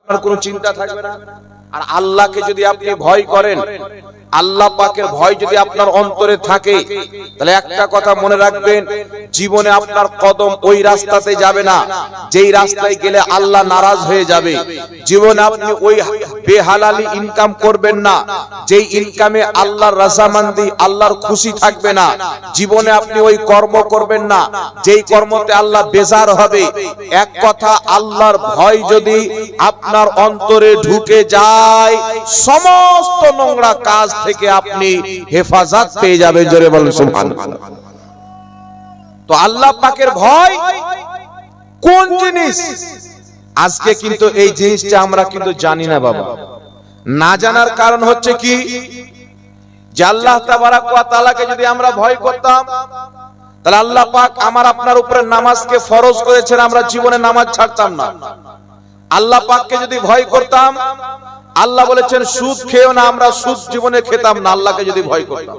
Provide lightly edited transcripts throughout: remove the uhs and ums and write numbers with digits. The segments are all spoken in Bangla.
আপনার কোনো চিন্তা থাকবে না। আর আল্লাহকে যদি আপনি ভয় করেন, আল্লাহ পাকের ভয় যদি আপনার অন্তরে থাকে, তাহলে একটা কথা মনে রাখবেন, জীবনে আপনার কদম ওই রাস্তাতে যাবে না যেই রাস্তায় গেলে আল্লাহ নারাজ হয়ে যাবে। জীবনে আপনি ওই বেহালালি ইনকাম করবেন না যেই ইনকামে আল্লাহর রাজামন্দি, আল্লাহর খুশি থাকবে না। জীবনে আপনি ওই কর্ম করবেন না যেই কর্মতে আল্লাহ বেজার হবে। এক কথা, আল্লাহর ভয় যদি আপনার অন্তরে ঢুকে যায়, সমস্ত নোংরা কাজ থেকে আপনি হেফাজত পেয়ে যাবেন। জোরে বলুন সুবহানাল্লাহ। তো আল্লাহ পাকের ভয় কোন জিনিস? আজকে কিন্তু এই জিনিসটা আমরা কিন্তু জানি না বাবা। না জানার কারণ হচ্ছে কি, যে আল্লাহ তাবারাক ওয়া তাআলাকে যদি আমরা ভয় করতাম, তাহলে আল্লাহ পাক আমার আপনার উপরে নামাজকে ফরজ করেছেন, আমরা জীবনে নামাজ ছাড়তাম না। আল্লাহ পাককে যদি ভয় করতাম, আল্লাহ বলেছেন সুদ খেও না, আমরা সুদ জীবনে খেতাম না। আল্লাহকে যদি ভয় করতাম,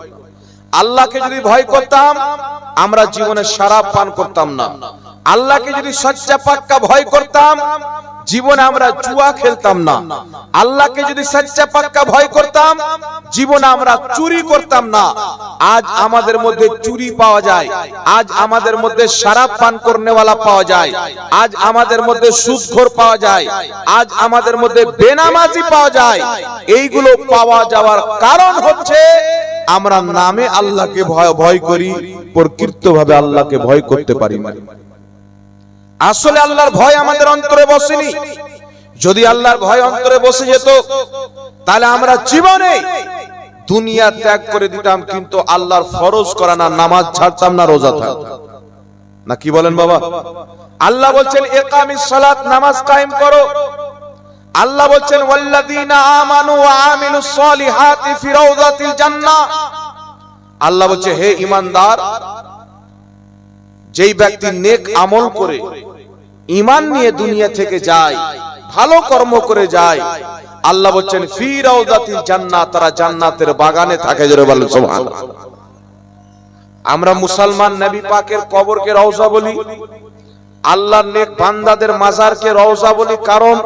আল্লাহকে যদি ভয় করতাম, আমরা জীবনে শরাব পান করতাম না। আল্লাহকে যদি সচ্চা পাক্কা ভয় করতাম, জীবনে আমরা জুয়া খেলতাম না। আল্লাহকে যদি সচ্চা পাক্কা ভয় করতাম, জীবনে আমরা চুরি করতাম না। আজ আমাদের মধ্যে চুরি পাওয়া যায়, আজ আমাদের মধ্যে শরাব পান করনেওয়ালা পাওয়া যায়, আজ আমাদের মধ্যে সুদখোর পাওয়া যায়, আজ আমাদের মধ্যে বেনামাজি পাওয়া যায়। এইগুলো পাওয়া যাওয়ার কারণ হচ্ছে আমরা নামে আল্লাহকে ভয় করি, প্রকৃতভাবে আল্লাহকে ভয় করতে পারি না। আসলে আল্লাহর ভয় আমাদের অন্তরে বসেনি। যদি আল্লাহর ভয় অন্তরে বসে যেত, তাহলে আমরা জীবনে দুনিয়া ত্যাগ করে দিতাম, কিন্তু আল্লাহর ফরজ করা না, নামাজ ছাড়তাম না, রোজা থাকতাম না। কি বলেন বাবা? আল্লাহ বলছেন ইকামিস সালাত, নামাজ কায়েম করো। আল্লাহ বলছেন ওয়াল্লাযীনা আমানু ওয়া আমিলুস সলিহাতি ফি রাউযাতিল জান্নাহ। আল্লাহ বলছে হে ঈমানদার, যেই ব্যক্তি নেক আমল করে ঈমান নিয়ে দুনিয়া থেকে যায়, ভালো কর্ম করে যায়, আল্লাহ বলছেন ফি রাউযাতিল জান্নাহ, তারা জান্নাতের বাগানে থাকে। জোরে বলেন সুবহানাল্লাহ। আমরা মুসলমান নবী পাকের কবরকে রওজা বলি, আল্লাহর নেক বান্দাদের মাজারকে রওজা বলি, কারণ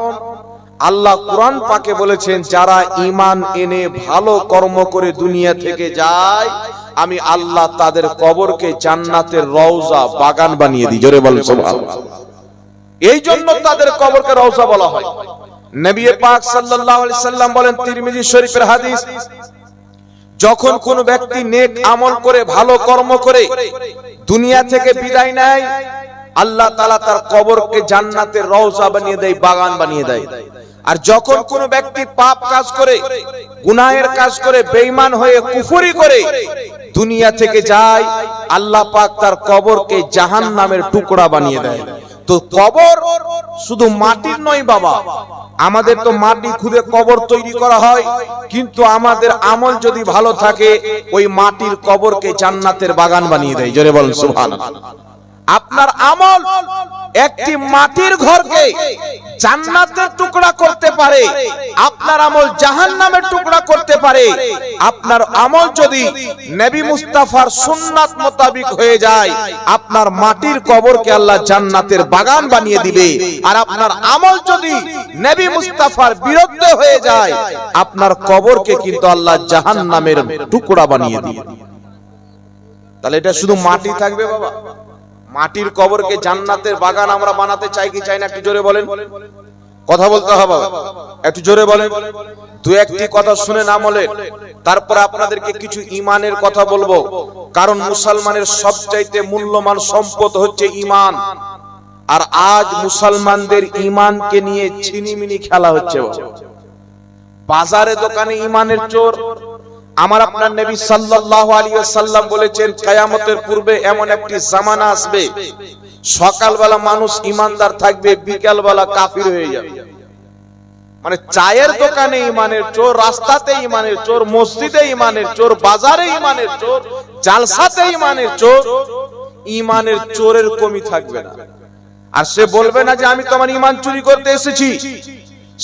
আল্লাহ কোরআন পাকে বলেছেন যারা ঈমান এনে ভালো কর্ম করে দুনিয়া থেকে যায়, আমি আল্লাহ তাদের কবরকে জান্নাতের রওজা বাগান বানিয়ে দিই। জোরে বলেন সুবহানাল্লাহ। এই জন্য তাদের কবরকে রওজা বলা হয়। নবী পাক সাল্লাল্লাহু আলাইহি সাল্লাম বলেন, তিরমিজি শরীফের হাদিস, যখন কোন ব্যক্তি নেক আমল করে ভালো কর্ম করে দুনিয়া থেকে বিদায় নেয়, আল্লাহ তাআলা তার কবরকে জান্নাতের রওজা বানিয়ে দেয়, বাগান বানিয়ে দেয়। আর যখন কোন ব্যক্তি পাপ কাজ করে, গুনাহের কাজ করে, বেঈমান হয়ে কুফরি করে দুনিয়া থেকে যায়, আল্লাহ পাক তার কবরকে জাহান্নামের টুকরা বানিয়ে দেয়। তো কবর শুধু মাটির নয় বাবা, আমাদের তো মাটি খুঁড়ে কবর তৈরি করা হয়, কিন্তু আমাদের আমল যদি ভালো থাকে, ওই মাটির কবরকে জান্নাতের বাগান বানিয়ে দেয়। জোরে বলেন সুবহানাল্লাহ। আপনার আমল একটি মাটির ঘরকে জান্নাতের টুকরা করতে পারে, আপনার আমল জাহান্নামের টুকরা করতে পারে। আপনার আমল যদি নবী মুস্তাফার সুন্নাত মোতাবেক হয়ে যায়, আপনার মাটির কবরকে আল্লাহ জান্নাতের বাগান বানিয়ে দিবে। আর আপনার আমল যদি নবী মুস্তাফার বিরুদ্ধে হয়ে যায়, আপনার কবরকে কিন্তু আল্লাহ জাহান্নামের টুকরা বানিয়ে দিবে। তাহলে এটা শুধু মাটি থাকবে বাবা? মাটির কবরকে জান্নাতের বাগান আমরা বানাতে চাই কি চাই না? একটু জোরে বলেন, কথা বলতে হবে, একটু জোরে বলেন। দু একটি কথা শুনে না বলেন, তারপর আপনাদেরকে কিছু ঈমানের কথা বলবো। কারণ মুসলমানের সবচাইতে মূল্যবান সম্পদ হচ্ছে ঈমান। আর আজ মুসলমানদের ঈমানকে নিয়ে ছিনিমিনি খেলা হচ্ছে। বাজারে দোকানে ঈমানের চোর। আমার আপনার নবী সাল্লাল্লাহু আলাইহি ওয়াসাল্লাম বলেছেন, কিয়ামতের পূর্বে এমন একটি জামানা আসবে, সকালবেলা মানুষ ঈমানদার থাকবে, বিকালবেলা কাফির হয়ে যাবে। মানে চায়ের দোকানে ঈমানের চোর, রাস্তাতে ঈমানের চোর, মসজিদে ঈমানের চোর, বাজারে ঈমানের চোর, জালসাতে ঈমানের চোর। ঈমানের চোরের কমি থাকবে না। আর সে বলবে না যে আমি তোমার ঈমান চুরি করতে এসেছি,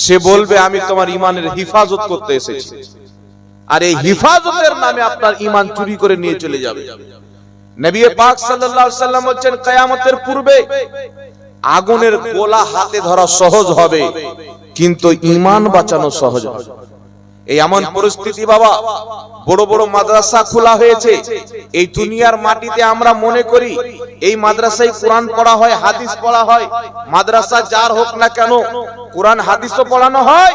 সে বলবে আমি তোমার ঈমানের হিফাজত করতে এসেছি। আর এই হিফাজতের নামে আপনার ঈমান চুরি করে নিয়ে চলে যাবে। নবী পাক সাল্লাল্লাহু আলাইহি সাল্লাম বলেন, কিয়ামতের পূর্বে আগুনের গোলা হাতে ধরা সহজ হবে, কিন্তু ঈমান বাঁচানো সহজ নয়। এই এমন পরিস্থিতি বাবা, বড় বড় মাদ্রাসা খোলা হয়েছে এই দুনিয়ার মাটিতে। আমরা মনে করি এই মাদ্রাসায় কোরআন পড়া হয়, হাদিস পড়া হয়। মাদ্রাসা যার হোক না কেন, কোরআন হাদিসও পড়ানো হয়।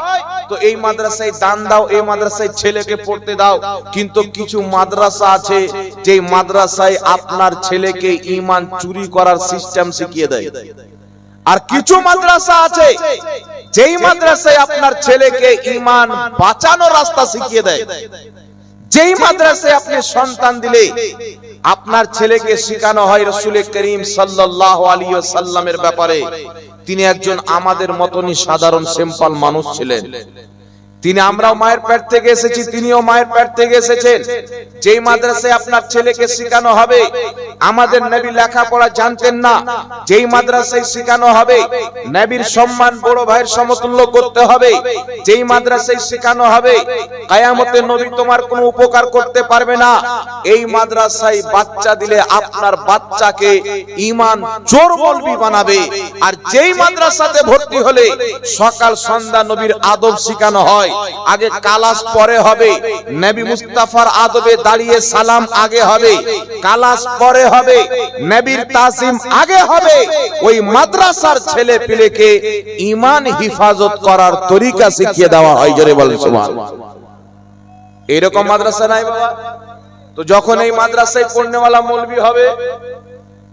তো এই মাদ্রাসায় দান দাও, এই মাদ্রাসায় ছেলেকে পড়তে দাও। কিন্তু কিছু মাদ্রাসা আছে যে মাদ্রাসায় আপনার ছেলেকে ঈমান চুরি করার সিস্টেম শিখিয়ে দেয়। আর কিছু মাদ্রাসা আছে যেই মাদ্রাসায় আপনার ছেলেকে ঈমান বাঁচানোর রাস্তা শিখিয়ে দেয়। যেই মাদ্রাসায় আপনি সন্তান দিলে আপনার ছেলেকে শেখানো হয় রাসূল করিম সাল্লাল্লাহু আলাইহি ওয়াসাল্লামের ব্যাপারে। তিনি একজন আমাদের মতনই সাধারণ সিম্পল মানুষ ছিলেন। তিনি, আমরাও মায়ের পেট থেকে এসেছি, তিনিও মায়ের পেট থেকে এসেছেন। যেই মাদ্রাসায় আপনার ছেলেকে শেখানো হবে, আমাদের নবী লেখাপড়া জানতেন না, যেই মাদ্রাসায় শেখানো হবে নবীর সম্মান বড় ভাইয়ের সমতুল্য করতে হবে, যেই মাদ্রাসায় শেখানো হবে কিয়ামতে নবী তোমার কোনো উপকার করতে পারবে না, এই মাদ্রাসায় বাচ্চা দিলে আপনার বাচ্চাকে ঈমান চোর মৌলবি বানাবে। আর যেই মাদ্রাসাতে ভর্তি হলে সকাল সন্ধ্যা নবীর আদব শেখানো হয়, আগে কালাস পরে হবে, নবী মুস্তাফার আদবে দাঁড়িয়ে সালাম আগে হবে, কালাস পরে হবে, নবীর তাজিম আগে হবে, ওই মাদ্রাসার ছেলে পেলেকে ঈমান হিফাজত করার তরিকা শিখিয়ে দেওয়া হয়। জোরে বলেন সুবহানাল্লাহ। এরকম মাদ্রাসা নাই বাবা। তো যখন এই মাদ্রাসায় পড়নেওয়ালা মৌলবি হবে,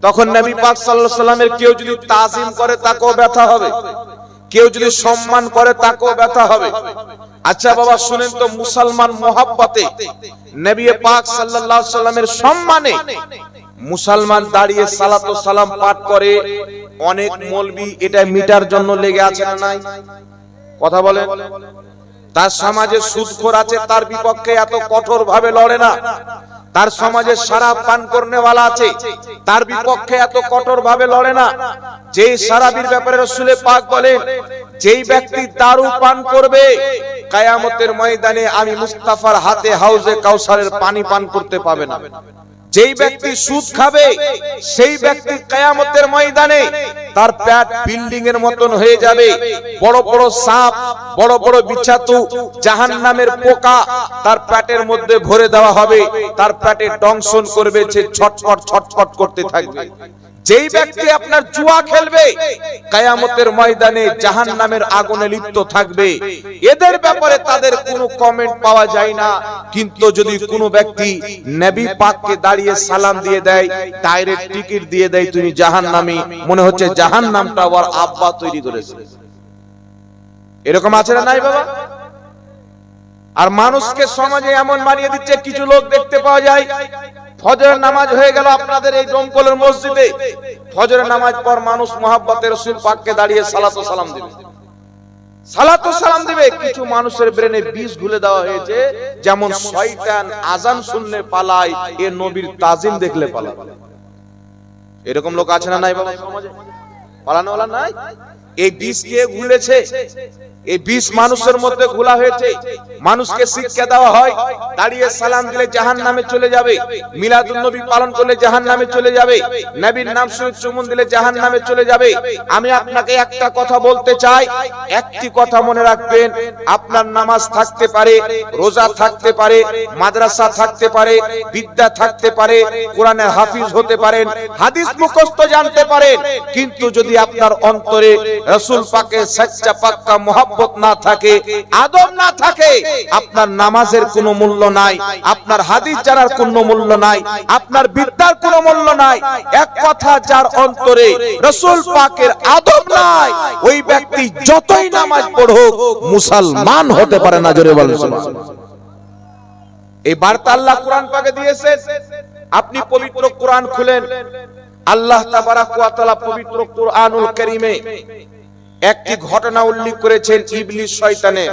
তখন নবী পাক সাল্লাল্লাহু আলাইহি সাল্লামের কেউ যদি তাজিম করে তাকেও ব্যথা হবে, কেউ যদি সম্মান করে তাকেও ব্যথা হবে। আচ্ছা বাবা শুনেন তো, মুসলমান মোহাব্বতে নবী পাক সাল্লাল্লাহু আলাইহি সাল্লামের সম্মানে মুসলমান দাঁড়িয়ে সালাতু সালাম পাঠ করে। অনেক মৌলবি এটা মিটার জন্য লেগে আছে না নাই? কথা বলেন। তার সমাজে সুদখোর আছে, তার বিপক্ষে এত কঠোর ভাবে লড়ে না। তার সমাজে শরাব পান করনেওয়ালা আছে, তার বিপক্ষে এত কঠোর ভাবে লড়ে না। যেই শরাবির ব্যাপারে রাসূল পাক বলেন, যেই ব্যক্তি দারু পান করবে কিয়ামতের ময়দানে আমি মুস্তাফার হাতে হাউজে কাউসারের পানি পান করতে পাবে না। যেই ব্যক্তি সুদ খাবে সেই ব্যক্তি কিয়ামতের ময়দানে তার পেট বিল্ডিং এর মতন হয়ে যাবে। বড় বড় সাপ, বড় বড় বিচ্ছাতু, জাহান্নামের পোকা তার পেটের মধ্যে ভরে দেওয়া হবে। তার পেটে দংশন করবে, সে ছটফট ছটফট করতে থাকবে। যেই ব্যক্তি আপনার জুয়া খেলবে কিয়ামতের ময়দানে জাহান্নামের আগুনে লিপ্ত থাকবে। এদের ব্যাপারে তাদের কোনো কমেন্ট পাওয়া যায় না। কিন্তু যদি কোনো ব্যক্তি নবী পাককে দাঁড়িয়ে সালাম দিয়ে দেয়, ডাইরেক্ট টিকিট দিয়ে দেয় তুমি জাহান্নামী, মনে হচ্ছে জাহান্নামটা ওর আব্বা তৈরি করেছে। এরকম আছে না নাই বাবা? আর মানুষকে সমাজে এমন বানিয়ে দিচ্ছে, কিছু লোক দেখতে পাওয়া যায় ফজরের নামাজ হয়ে গেল আপনাদের এই ডোমকলের মসজিদে, ফজরের নামাজ পর মানুষ মুহাব্বতে রাসূল পাককে দাঁড়িয়ে সালাতু সালাম দিবে, সালাতু সালাম দিবে। কিছু মানুষের ব্রেনে বিষ ঘুলে দেওয়া হয়েছে, যেমন শয়তান আজান শুনলে পালায়, এ নবীর তাজিম দেখলে পালায়। এরকম লোক আছে না নাই বাবা সমাজে? পালানোওয়ালা নাই? এই বিষ কে ঘুলেছে? এই বিষ মানুষের মধ্যে ঘোলা হয়েছে। মানুষকে শিক্ষা দেওয়া হয় দাঁড়িয়ে সালাম দিলে জাহান্নামে চলে যাবে, মিলাদুন নবী পালন করলে জাহান্নামে চলে যাবে, নবীর নাম শুনে চুমুন দিলে জাহান্নামে চলে যাবে। আমি আপনাকে একটা কথা বলতে চাই, একটি কথা মনে রাখবেন, আপনার নামাজ থাকতে পারে, রোজা থাকতে পারে, মাদ্রাসা থাকতে পারে, বিদ্যা থাকতে পারে, কোরআনের হাফিজ হতে পারেন, হাদিস মুখস্থ জানতে পারেন, কিন্তু যদি আপনার অন্তরে রাসূল পাকের সচ্চা পাক্কা মুহাব্বত না থাকে, আদব না থাকে, আপনার নামাজের কোনো মূল্য নাই, আপনার হাদিস জানার কোনো মূল্য নাই, আপনার বিদ্যার কোনো মূল্য নাই। এক কথা, যার অন্তরে রাসূল পাকের আদব নাই, ওই ব্যক্তি যতই নামাজ পড়ুক মুসলমান হতে পারে না। জোরে বলেন সুবহানাল্লাহ। এই বার্তা আল্লাহ কোরআন পাকে দিয়েছেন। আপনি পবিত্র কোরআন খুলেন, আল্লাহ তাবারাক ওয়া তাআলা পবিত্র কোরআনুল কারীমে একটি ঘটনা উল্লেখ করেছেন ইবলিস শয়তানের।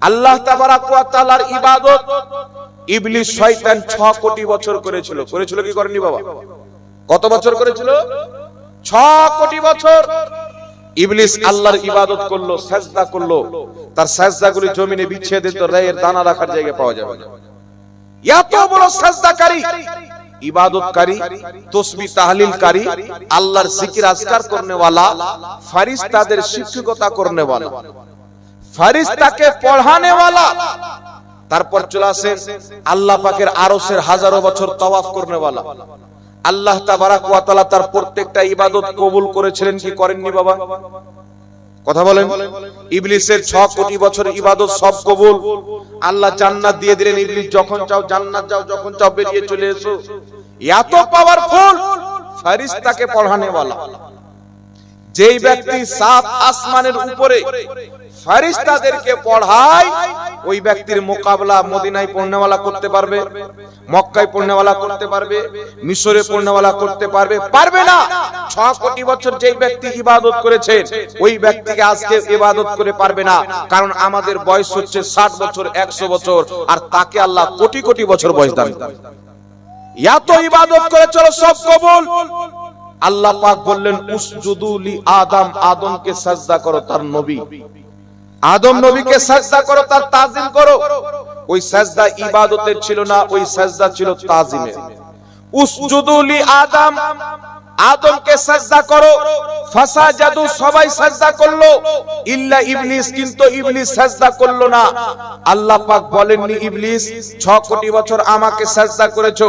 আল্লাহ তাবারাক ওয়া তাআলার ইবাদত ইবলিস শয়তান 6 কোটি বছর করেছিল। করেছিল কি করেনি বাবা? কত বছর করেছিল? 6 কোটি বছর। ইবলিস আল্লাহর ইবাদত করলো, সাজদা করলো, তার সাজদাগুলি জমিনে বিছিয়ে দিত, রায়ের দানা রাখার জায়গা পাওয়া যাবে না। এত বড় সাজদাকারী, ইবাদতকারী, তাসবিহ তাহলিলকারী, আল্লাহর জিকির আজকার করনেওয়ালা, ফেরেশতাদের শিক্ষকতা করনেওয়ালা, ফেরেশতাকে পড়ানে वाला, তারপর চলে আসেন আল্লাহ পাকের আরশের হাজারো বছর তাওয়াফ করনে वाला। আল্লাহ তাবারাক ওয়া তাআলা তার প্রত্যেকটা ইবাদত কবুল করেছিলেন কি করেননি বাবা? কথা বলেন। ইবলিসের 6 কোটি বছর ইবাদত সব কবুল। আল্লাহ জান্নাত দিয়ে দিলেন, ইবলিস যখন চাও জান্নাত যাও, যখন চাও বেরিয়ে চলে এসো। এত পাওয়ারফুল ফেরেশতাকে পড়ানে वाला। যেই ব্যক্তি 7 আসমানের উপরে ফেরেশতাদেরকে পড়ায়, ওই ব্যক্তির মোকাবেলা মদিনায় পড়নে वाला করতে পারবে, মক্কায় পড়নে वाला করতে পারবে, মিশরে পড়নে वाला করতে পারবে? পারবে না। 6 কোটি বছর যেই ব্যক্তি ইবাদত করেছেন, ওই ব্যক্তিকে আজকে ইবাদত করে পারবে না। কারণ আমাদের বয়স হচ্ছে 60 বছর, 100 বছর, আর তাকে আল্লাহ কোটি কোটি বছর বয়স দান করেন। এত ইবাদত করে চলো সব কবুল। আল্লাহ পাক বললেন উসজুদু লি আদম, আদমকে সাজদা করো, তার নবী আদম নবীকে সাজদা করো, তার তাজিম করো। ওই সাজদা ইবাদতের ছিল না, ওই সাজদা ছিল তাজিমের। উসজুদু লি আদম, আদমকে সাজদা করো। ফাসাজাদু, সবাই সাজদা করলো, ইল্লা ইবলিস, কিন্তু ইবলিস সাজদা করলো না। আল্লাহ পাক বলেননি ইবলিস 6 কোটি বছর আমাকে সাজদা করেছো,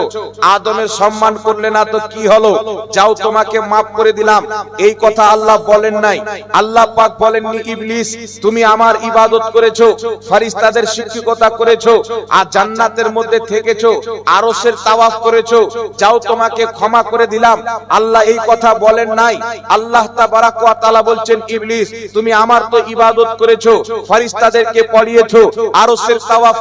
আদমের সম্মান করলে না, তো কি হলো, যাও তোমাকে maaf করে দিলাম। এই কথা আল্লাহ বলেন নাই। আল্লাহ পাক বলেননি ইবলিস তুমি আমার ইবাদত করেছো, ফেরেশতাদের শিক্ষকতা করেছো, আর জান্নাতের মধ্যে থেকেছো, আরশের তাওয়াফ করেছো, যাও তোমাকে ক্ষমা করে দিলাম। আল্লাহ এই কথা বলেন নাই। আল্লাহ তাবারাক ওয়া তাআলা বলছেন ইবলিস তুমি আমার তো ইবাদত করেছো, ফেরেশতাদেরকে পড়িয়েছো, আরশের তাওয়াফ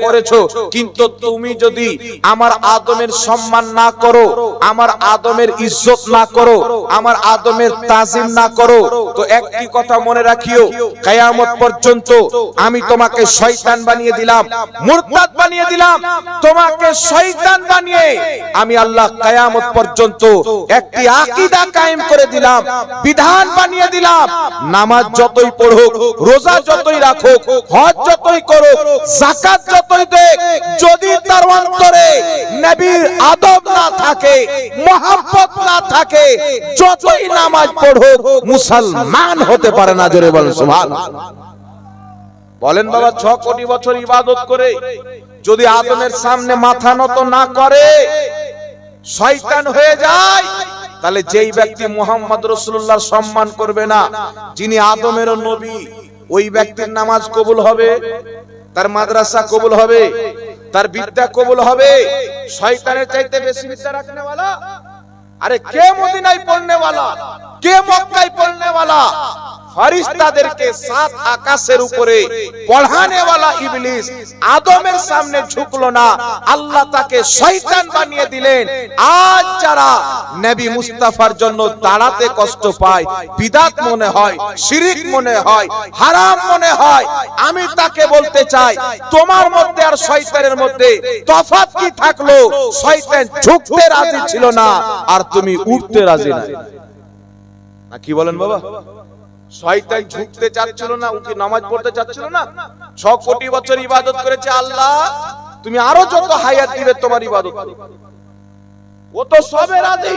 করেছো, কিন্তু তুমি যদি আমার আদমের সম্মান না করো, আমার আদমের ইজ্জত না করো, আমার আদমের তাজিম না করো, তো একটি কথা মনে রাখিও, কিয়ামত পর্যন্ত আমি তোমাকে শয়তান বানিয়ে দিলাম, মুরতাদ বানিয়ে দিলাম। তোমাকে শয়তান বানিয়ে আমি আল্লাহ কিয়ামত পর্যন্ত একটি আকীদা কায়েম করে দিলাম, বিধান বানিয়ে দিলাম। নামাজ যতই পড়ুক, রোজা যতই রাখুক, হজ যতই করুক, যাকাত যতই দেখ, যদি তার অন্তরে নবীর আদব না থাকে, মহব্বত না থাকে, যতই নামাজ পড়ুক মুসলমান হতে পারে না। জোরে বলেন সুবহানাল্লাহ। বলেন বাবা 6 কোটি বছর ইবাদত করে যদি আদমের সামনে মাথা নত না করে, শয়তান হয়ে যায়, তাহলে যেই ব্যক্তি মুহাম্মদ রাসূলুল্লাহর সম্মান করবে না, যিনি আদমের নবী, ওই ব্যক্তির নামাজ কবুল হবে, তার মাদ্রাসা কবুল হবে, তার বিদ্যা কবুল হবে। শয়তানের চাইতে বেশি বিদ্যা রাখনে वाला, আরে কে মদিনায় পড়নে वाला, কে মক্কায় পড়নে वाला? ফেরেশতাদেরকে 7 আকাশের উপরে পড়ানে वाला ইবলিস আদমের সামনে ঝুঁকলো না, আল্লাহ তাকে শয়তান বানিয়ে দিলেন। আজ যারা নবী মুস্তাফার জন্য দাঁড়াতে কষ্ট পায়, বিদআত মনে হয়, শিরক মনে হয়, হারাম মনে হয়, আমি তাকে বলতে চাই তোমার মধ্যে আর শয়তানের মধ্যে তফাৎ কি থাকলো? শয়তান ঝুঁকতে রাজি ছিল না, আর তুমি উঠতে রাজি না। কি বলেন বাবা? শয়তান ঝুঁকতে চাচ্ছিল না, উঠে নামাজ পড়তে চাচ্ছিল না। 6 কোটি বছর ইবাদত করেছে আল্লাহ, তুমি আরো যত হায়াত দিবে তোমার ইবাদত করবে। ও তো সবে রাজি,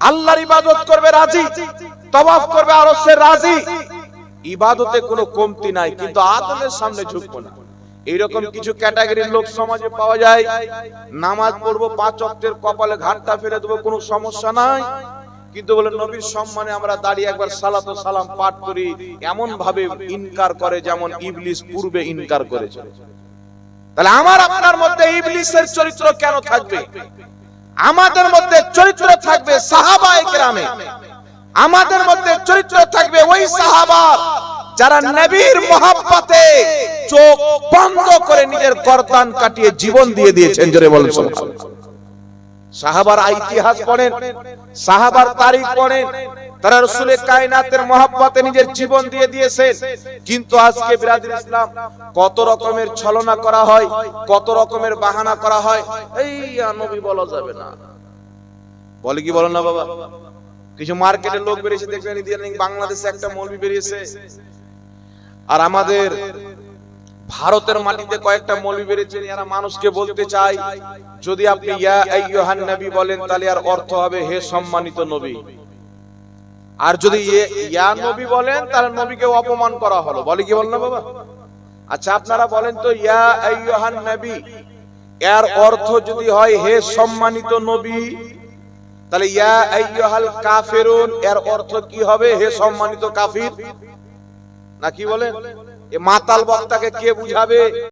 আল্লাহর ইবাদত করবে রাজি, তাওয়াফ করবে আরশের রাজি, ইবাদতে কোনো কমতি নাই, কিন্তু আদমের সামনে ঝুঁকবো না। এইরকম কিছু ক্যাটাগরির লোক সমাজে পাওয়া যায়, নামাজ পড়বো 5 ওয়াক্তের, কপালে ঘাটটা ফেলে দেবো, কোনো সমস্যা নাই, কিন্তু বলে নবীর সম্মানে আমরা দাঁড়িয়ে একবার সালাত ও সালাম পাঠ করি, এমন ভাবে ইনকার করে যেমন ইবলিস পূর্বে ইনকার করেছে। তাহলে আমার আপনার মধ্যে ইবলিসের চরিত্র কেন থাকবে? আমাদের মধ্যে চরিত্র থাকবে সাহাবায়ে কেরামে, আমাদের মধ্যে চরিত্র থাকবে ওই সাহাবা যারা নবীর মহব্বতে চোখ বন্ধ করে নিজের গর্দান কাটিয়ে জীবন দিয়ে দিয়েছেন। জোরে বলেন সুবহানাল্লাহ। সাহাবার ইতিহাস পড়েন, সাহাবার তারিখ পড়েন, তারা রাসূলের কায়নাতের মহব্বতে নিজের জীবন দিয়ে দিয়েছেন। কিন্তু আজকে বিরাদর ইসলাম কত রকমের ছলনা করা হয়, কত রকমের বাহানা করা হয়, এই নবী বলা যাবে না, বলে কি বলেন না বাবা? কিছু মার্কেটের লোক বেরিয়েছে, দেখবেন ইদানিং বাংলাদেশে একটা মৌলবি বেরিয়েছে, আর আমাদের ভারতের মাটিতে কয়েকটা মৌলবি বেরিয়েছেন। এরা মানুষকে বলতে চায় যদি আপনি ইয়া আইয়ুহান নবী বলেন, তাহলে আর অর্থ হবে হে সম্মানিত নবী। আর যদি ইয়া নবী বলেন তাহলে নবীকে অপমান করা হলো, বলে কি বল না বাবা? আচ্ছা আপনারা বলেন তো ইয়া আইয়ুহান নবী এর অর্থ যদি হয় হে সম্মানিত নবী, তাহলে ইয়া আইয়ুহাল কাফিরুন এর অর্থ কি হবে? হে সম্মানিত কাফির। না কি বলেন? এ মাতাল বক্তাকে কে বুঝাবে?